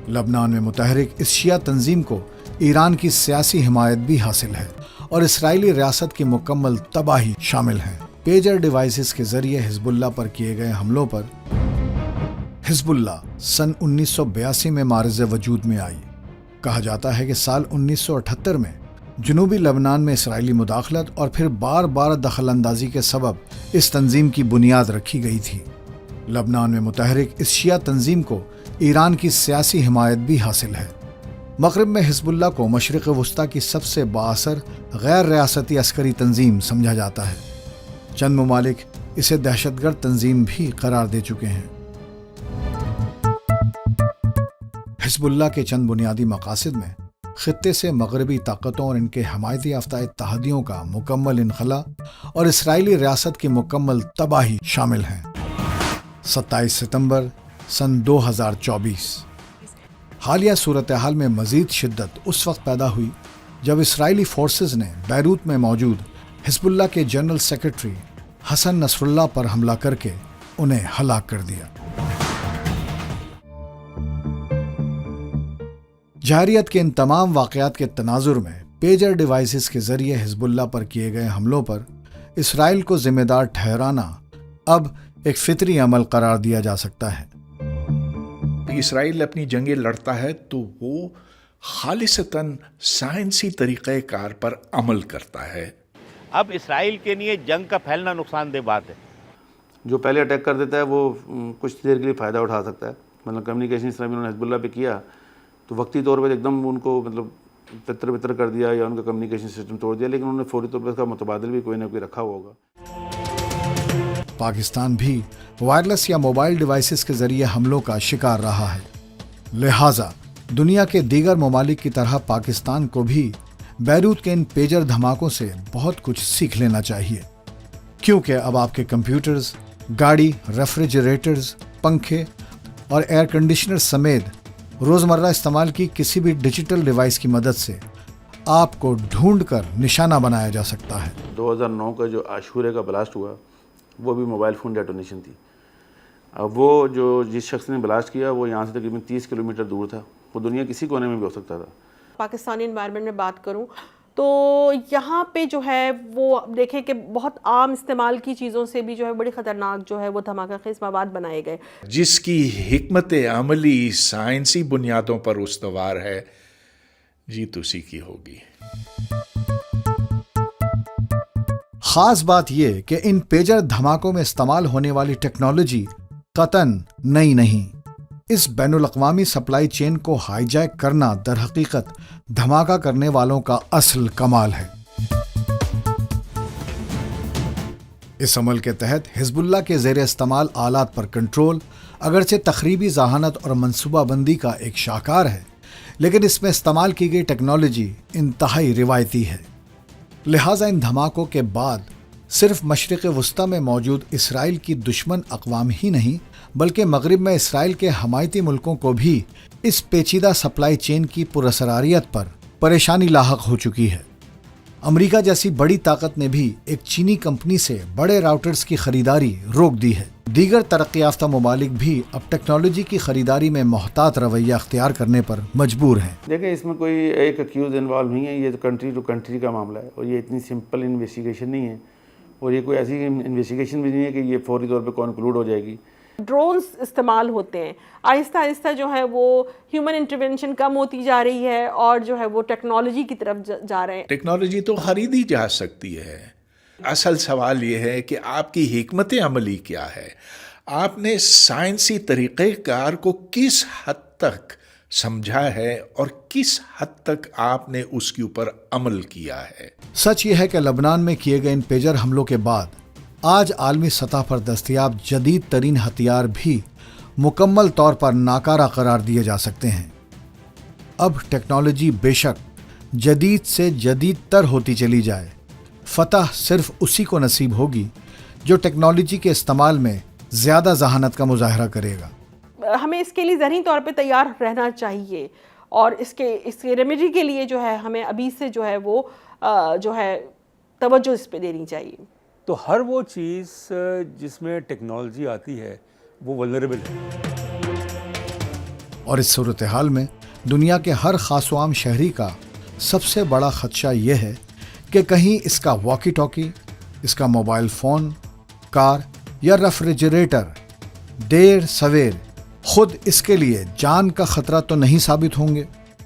لبنان میں متحرک اس شیعہ تنظیم کو ایران کی سیاسی حمایت بھی حاصل ہے اور اسرائیلی ریاست کی مکمل تباہی شامل ہے۔ پیجر ڈیوائسز کے ذریعے حزب اللہ پر کیے گئے حملوں پر حزب اللہ سن 1982 میں معرض وجود میں آئی۔ کہا جاتا ہے کہ سال 1978 میں جنوبی لبنان میں اسرائیلی مداخلت اور پھر بار بار دخل اندازی کے سبب اس تنظیم کی بنیاد رکھی گئی تھی۔ لبنان میں متحرک اس شیعہ تنظیم کو ایران کی سیاسی حمایت بھی حاصل ہے۔ مغرب میں حزب اللہ کو مشرق وسطی کی سب سے بااثر غیر ریاستی عسکری تنظیم سمجھا جاتا ہے۔ چند ممالک اسے دہشت گرد تنظیم بھی قرار دے چکے ہیں۔ حزب اللہ کے چند بنیادی مقاصد میں خطے سے مغربی طاقتوں اور ان کے حمایتی یافتہ اتحادیوں کا مکمل انخلا اور اسرائیلی ریاست کی مکمل تباہی شامل ہیں۔ 27 ستمبر سن 2024 حالیہ صورتحال میں مزید شدت اس وقت پیدا ہوئی جب اسرائیلی فورسز نے بیروت میں موجود حزب اللہ کے جنرل سیکرٹری حسن نصر اللہ پر حملہ کر کے انہیں ہلاک کر دیا۔ جارحیت کے ان تمام واقعات کے تناظر میں پیجر ڈیوائسز کے ذریعے حزب اللہ پر کیے گئے حملوں پر اسرائیل کو ذمہ دار ٹھہرانا اب ایک فطری عمل قرار دیا جا سکتا ہے۔ اسرائیل اپنی جنگیں لڑتا ہے تو وہ خالصتاً سائنسی طریقہ کار پر عمل کرتا ہے۔ اب اسرائیل کے لیے جنگ کا پھیلنا نقصان دہ بات ہے۔ جو پہلے اٹیک کر دیتا ہے وہ کچھ دیر کے لیے فائدہ اٹھا سکتا ہے۔ مطلب کمیونیکیشن اس طرح انہوں نے حزب اللہ پہ کیا تو وقتی طور پہ ایک دم ان کو مطلب پتر کر دیا یا ان کا کمیونیکیشن سسٹم توڑ دیا، لیکن انہوں نے فوری طور پہ اس کا متبادل بھی کوئی نہ کوئی رکھا ہوا ہوگا۔ پاکستان بھی وائرلیس یا موبائل ڈیوائسز کے ذریعے حملوں کا شکار رہا ہے، لہٰذا دنیا کے دیگر ممالک کی طرح پاکستان کو بھی بیروت کے ان پیجر دھماکوں سے بہت کچھ سیکھ لینا چاہیے، کیونکہ اب آپ کے کمپیوٹرز، گاڑی، ریفریجریٹرز، پنکھے اور ایئر کنڈیشنر سمیت روزمرہ استعمال کی کسی بھی ڈیجیٹل ڈیوائس کی مدد سے آپ کو ڈھونڈ کر نشانہ بنایا جا سکتا ہے۔ 2009 کا جو عاشورے کا بلاسٹ ہوا وہ بھی موبائل فون ڈیٹونیشن تھی۔ اب وہ جو جس شخص نے بلاسٹ کیا وہ یہاں سے تقریباً 30 کلومیٹر دور تھا، وہ دنیا کسی کونے میں بھی ہو سکتا تھا۔ پاکستانی انوائرمنٹ میں بات کروں تو یہاں پہ جو ہے وہ دیکھیں کہ بہت عام استعمال کی چیزوں سے بھی جو ہے بڑی خطرناک جو ہے وہ دھماکہ خیز مواد بنائے گئے، جس کی حکمت عملی سائنسی بنیادوں پر استوار ہے، جیت اسی کی ہوگی۔ خاص بات یہ کہ ان پیجر دھماکوں میں استعمال ہونے والی ٹیکنالوجی قطعاً نئی نہیں۔ اس بین الاقوامی سپلائی چین کو ہائی جیک کرنا در حقیقت دھماکہ کرنے والوں کا اصل کمال ہے۔ اس عمل کے تحت حزب اللہ کے زیر استعمال آلات پر کنٹرول اگرچہ تخریبی ذہانت اور منصوبہ بندی کا ایک شاہکار ہے، لیکن اس میں استعمال کی گئی ٹیکنالوجی انتہائی روایتی ہے۔ لہٰذا ان دھماکوں کے بعد صرف مشرق وسطی میں موجود اسرائیل کی دشمن اقوام ہی نہیں بلکہ مغرب میں اسرائیل کے حمایتی ملکوں کو بھی اس پیچیدہ سپلائی چین کی پراسراریت پر پریشانی لاحق ہو چکی ہے۔ امریکہ جیسی بڑی طاقت نے بھی ایک چینی کمپنی سے بڑے راؤٹرز کی خریداری روک دی ہے۔ دیگر ترقی یافتہ ممالک بھی اب ٹیکنالوجی کی خریداری میں محتاط رویہ اختیار کرنے پر مجبور ہیں۔ دیکھیں اس میں کوئی ایک اکیوز انوالو نہیں ہے، یہ تو کنٹری ٹو کنٹری کا معاملہ ہے اور یہ اتنی سمپل انویسٹیگیشن نہیں ہے اور یہ کوئی ایسی انویسٹیگیشن بھی نہیں ہے کہ یہ فوری طور پہ کنکلوڈ ہو جائے گی۔ ڈرونز استعمال ہوتے ہیں، آہستہ آہستہ جو ہے وہ ہیومن انٹرونشن کم ہوتی جا رہی ہے اور جو ہے وہ ٹیکنالوجی کی طرف جا رہے ہیں۔ ٹیکنالوجی تو خریدی جا سکتی ہے، اصل سوال یہ ہے کہ آپ کی حکمت عملی کیا ہے، آپ نے سائنسی طریقہ کار کو کس حد تک سمجھا ہے اور کس حد تک آپ نے اس کے اوپر عمل کیا ہے۔ سچ یہ ہے کہ لبنان میں کیے گئے ان پیجر حملوں کے بعد آج عالمی سطح پر دستیاب جدید ترین ہتھیار بھی مکمل طور پر ناکارہ قرار دیے جا سکتے ہیں۔ اب ٹیکنالوجی بے شک جدید سے جدید تر ہوتی چلی جائے، فتح صرف اسی کو نصیب ہوگی جو ٹیکنالوجی کے استعمال میں زیادہ ذہانت کا مظاہرہ کرے گا۔ ہمیں اس کے لیے ذہنی طور پہ تیار رہنا چاہیے اور اس کے ریمیڈی کے لیے جو ہے ہمیں ابھی سے جو ہے وہ جو ہے توجہ اس پہ دینی چاہیے۔ تو ہر وہ چیز جس میں ٹیکنالوجی آتی ہے وہ ولنریبل ہے۔ اور اس صورتحال میں دنیا کے ہر خاص و عام شہری کا سب سے بڑا خدشہ یہ ہے کہ کہیں اس کا واکی ٹاکی، اس کا موبائل فون، کار یا ریفریجریٹر دیر سویر خود اس کے لیے جان کا خطرہ تو نہیں ثابت ہوں گے۔